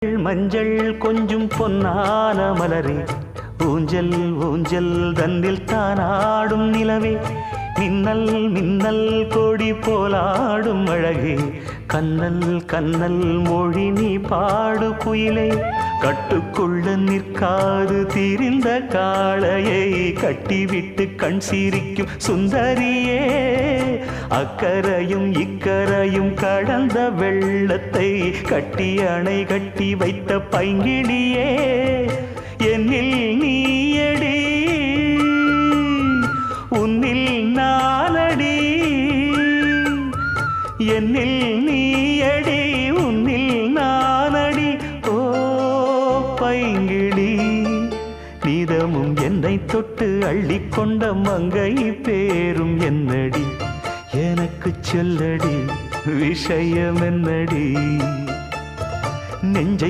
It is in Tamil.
மஞ்சள் கொஞ்சம் பொன்னான மலரே, ஊஞ்சல் ஊஞ்சல் தன்னில் தானாடும் நிலவே, மின்னல் மின்னல் கொடி போலாடும் அழகே, கண்ணல் கண்ணல் மொழி நீ பாடு குயிலே, கட்டுக்குள்ள நிற்காது திரிந்த காளையை கட்டிவிட்டு கண் சிரிக்கும் சுந்தரியே, அக்கரையும் இக்கரையும் கடந்த வெள்ளத்தை கட்டி அணை கட்டி வைத்த பைங்கிளியே, என்னில் நீயடி உன்னில் நானடி, என்னில் நீயடி உன்னில் நானடி. ஓ பைங்கிளி, நீதமும் என்னை தொட்டு அள்ளிக்கொண்ட மங்கை பேரும் என்னடி, எனக்கு சொல்லடி விஷயம் என்னடி, நெஞ்சை